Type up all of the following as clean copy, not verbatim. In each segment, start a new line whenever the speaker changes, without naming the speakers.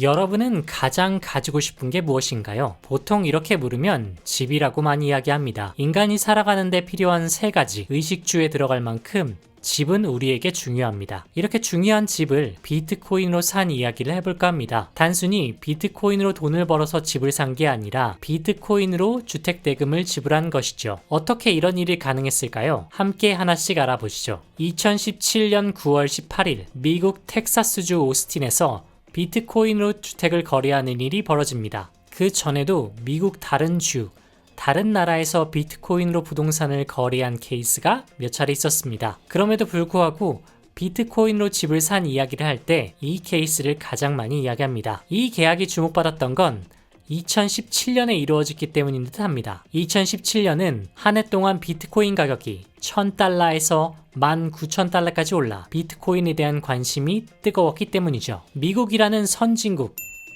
여러분은 가장 가지고 싶은 게 무엇인가요? 보통 이렇게 물으면 집이라고 많이 이야기합니다. 인간이 살아가는 데 필요한 세 가지 의식주에 들어갈 만큼 집은 우리에게 중요합니다. 이렇게 중요한 집을 비트코인으로 산 이야기를 해볼까 합니다. 단순히 비트코인으로 돈을 벌어서 집을 산 게 아니라 비트코인으로 주택대금을 지불한 것이죠. 어떻게 이런 일이 가능했을까요? 함께 하나씩 알아보시죠. 2017년 9월 18일 미국 텍사스주 오스틴에서 비트코인으로 주택을 거래하는 일이 벌어집니다. 그 전에도 미국 다른 나라에서 비트코인으로 부동산을 거래한 케이스가 몇 차례 있었습니다. 그럼에도 불구하고 비트코인으로 집을 산 이야기를 할 때 이 케이스를 가장 많이 이야기합니다. 이 계약이 주목받았던 건 2017년에 이루어졌기 때문인 듯 합니다. 2017년은 한 해 동안 비트코인 가격이 $1000에서 19,000달러까지 올라 비트코인에 대한 관심이 뜨거웠기 때문이죠. 미국이라는 선진국,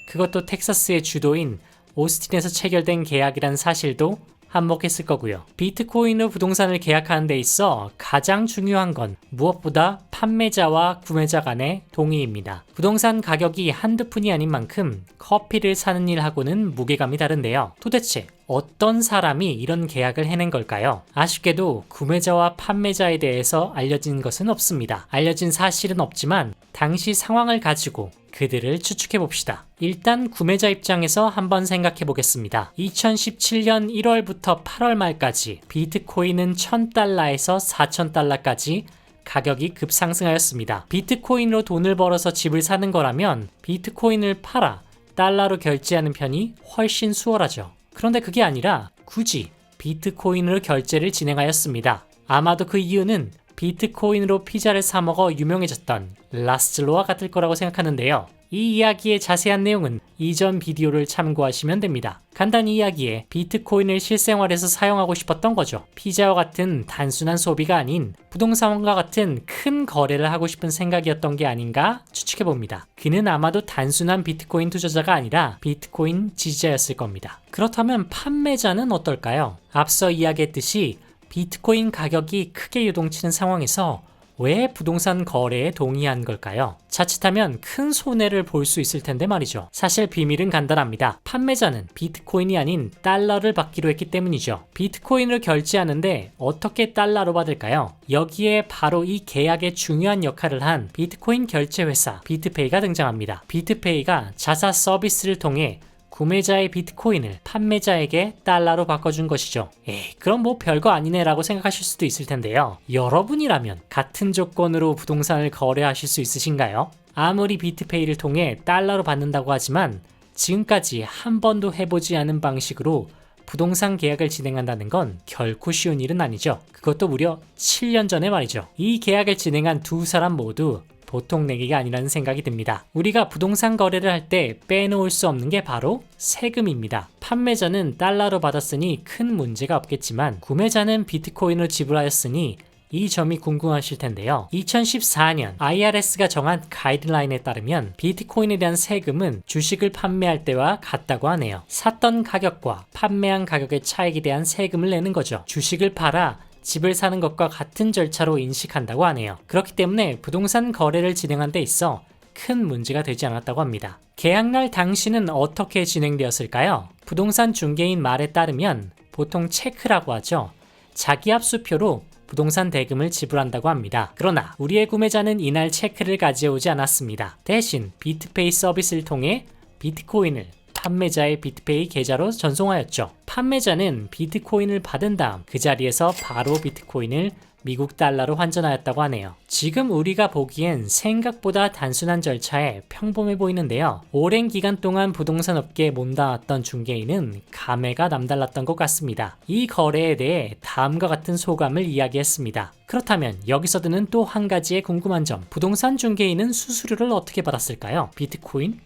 그것도 텍사스의 주도인 오스틴에서 체결된 계약이란 사실도 한몫했을 거고요. 비트코인으로 부동산을 계약하는 데 있어 가장 중요한 건 무엇보다 판매자와 구매자 간의 동의입니다. 부동산 가격이 한두 푼이 아닌 만큼 커피를 사는 일하고는 무게감이 다른데요. 도대체 어떤 사람이 이런 계약을 해낸 걸까요? 아쉽게도 구매자와 판매자에 대해서 알려진 것은 없습니다. 알려진 사실은 없지만 당시 상황을 가지고 그들을 추측해 봅시다. 일단 구매자 입장에서 한번 생각해 보겠습니다. 2017년 1월부터 8월 말까지 비트코인은 $1000에서 4000달러까지 가격이 급상승하였습니다. 비트코인으로 돈을 벌어서 집을 사는 거라면 비트코인을 팔아 달러로 결제하는 편이 훨씬 수월하죠. 그런데 그게 아니라 굳이 비트코인으로 결제를 진행하였습니다. 아마도 그 이유는 비트코인으로 피자를 사 먹어 유명해졌던 라스즐로와 같을 거라고 생각하는데요. 이 이야기의 자세한 내용은 이전 비디오를 참고하시면 됩니다. 간단히 이야기해 비트코인을 실생활에서 사용하고 싶었던 거죠. 피자와 같은 단순한 소비가 아닌 부동산과 같은 큰 거래를 하고 싶은 생각이었던 게 아닌가 추측해봅니다. 그는 아마도 단순한 비트코인 투자자가 아니라 비트코인 지지자였을 겁니다. 그렇다면 판매자는 어떨까요? 앞서 이야기했듯이 비트코인 가격이 크게 요동치는 상황에서 왜 부동산 거래에 동의한 걸까요? 자칫하면 큰 손해를 볼 수 있을 텐데 말이죠. 사실 비밀은 간단합니다. 판매자는 비트코인이 아닌 달러를 받기로 했기 때문이죠. 비트코인을 결제하는데 어떻게 달러로 받을까요? 여기에 바로 이 계약의 중요한 역할을 한 비트코인 결제 회사 비트페이가 등장합니다. 비트페이가 자사 서비스를 통해 구매자의 비트코인을 판매자에게 달러로 바꿔준 것이죠. 그럼 뭐 별거 아니네 라고 생각하실 수도 있을 텐데요. 여러분이라면 같은 조건으로 부동산을 거래하실 수 있으신가요? 아무리 비트페이를 통해 달러로 받는다고 하지만 지금까지 한 번도 해보지 않은 방식으로 부동산 계약을 진행한다는 건 결코 쉬운 일은 아니죠. 그것도 무려 7년 전에 말이죠. 이 계약을 진행한 두 사람 모두 보통 내기가 아니라는 생각이 듭니다. 우리가 부동산 거래를 할 때 빼놓을 수 없는 게 바로 세금입니다. 판매자는 달러로 받았으니 큰 문제가 없겠지만 구매자는 비트코인을 지불하였으니 이 점이 궁금하실 텐데요. 2014년 IRS가 정한 가이드라인에 따르면 비트코인에 대한 세금은 주식을 판매할 때와 같다고 하네요. 샀던 가격과 판매한 가격의 차익에 대한 세금을 내는 거죠. 주식을 팔아 집을 사는 것과 같은 절차로 인식한다고 하네요. 그렇기 때문에 부동산 거래를 진행한 데 있어 큰 문제가 되지 않았다고 합니다. 계약날 당시는 어떻게 진행되었을까요? 부동산 중개인 말에 따르면 보통 체크라고 하죠. 자기압수표로 부동산 대금을 지불한다고 합니다. 그러나 우리의 구매자는 이날 체크를 가져오지 않았습니다. 대신 비트페이 서비스를 통해 비트코인을 판매자의 비트페이 계좌로 전송하였죠. 판매자는 비트코인을 받은 다음 그 자리에서 바로 비트코인을 미국 달러로 환전하였다고 하네요. 지금 우리가 보기엔 생각보다 단순한 절차에 평범해 보이는데요. 오랜 기간 동안 부동산 업계에 몸담았던 중개인은 감회가 남달랐던 것 같습니다. 이 거래에 대해 다음과 같은 소감을 이야기했습니다. 그렇다면 여기서 드는 또 한 가지의 궁금한 점, 부동산 중개인은 수수료를 어떻게 받았을까요? 비트코인?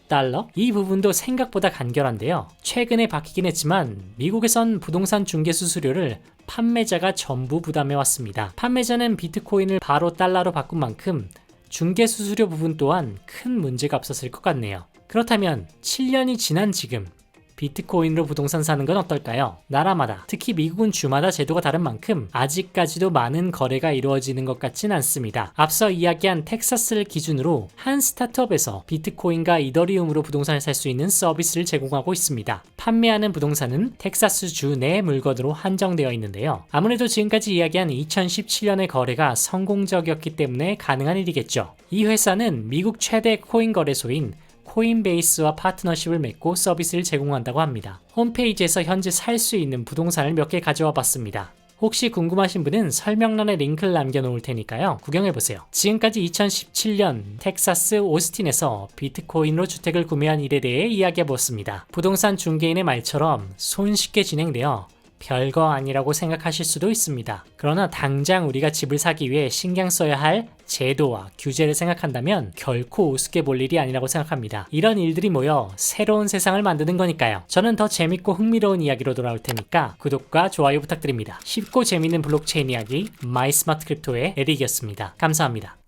달러? 이 부분도 생각보다 간결한데요. 최근에 바뀌긴 했지만 미국에선 부동산 중개 수수료를 판매자가 전부 부담해왔습니다. 판매자는 비트코인을 바로 달러로 바꾼 만큼 중개 수수료 부분 또한 큰 문제가 없었을 것 같네요. 그렇다면 7년이 지난 지금 비트코인으로 부동산 사는 건 어떨까요? 나라마다, 특히 미국은 주마다 제도가 다른 만큼 아직까지도 많은 거래가 이루어지는 것 같진 않습니다. 앞서 이야기한 텍사스를 기준으로 한 스타트업에서 비트코인과 이더리움으로 부동산을 살 수 있는 서비스를 제공하고 있습니다. 판매하는 부동산은 텍사스 주 내 물건으로 한정되어 있는데요. 아무래도 지금까지 이야기한 2017년의 거래가 성공적이었기 때문에 가능한 일이겠죠. 이 회사는 미국 최대 코인 거래소인 코인베이스와 파트너십을 맺고 서비스를 제공한다고 합니다. 홈페이지에서 현재 살 수 있는 부동산을 몇 개 가져와 봤습니다. 혹시 궁금하신 분은 설명란에 링크를 남겨놓을 테니까요. 구경해보세요. 지금까지 2017년 텍사스 오스틴에서 비트코인으로 주택을 구매한 일에 대해 이야기해보았습니다. 부동산 중개인의 말처럼 손쉽게 진행되어 별거 아니라고 생각하실 수도 있습니다. 그러나 당장 우리가 집을 사기 위해 신경 써야 할 제도와 규제를 생각한다면 결코 우습게 볼 일이 아니라고 생각합니다. 이런 일들이 모여 새로운 세상을 만드는 거니까요. 저는 더 재밌고 흥미로운 이야기로 돌아올 테니까 구독과 좋아요 부탁드립니다. 쉽고 재밌는 블록체인 이야기 마이스마트 크립토의 에릭이었습니다. 감사합니다.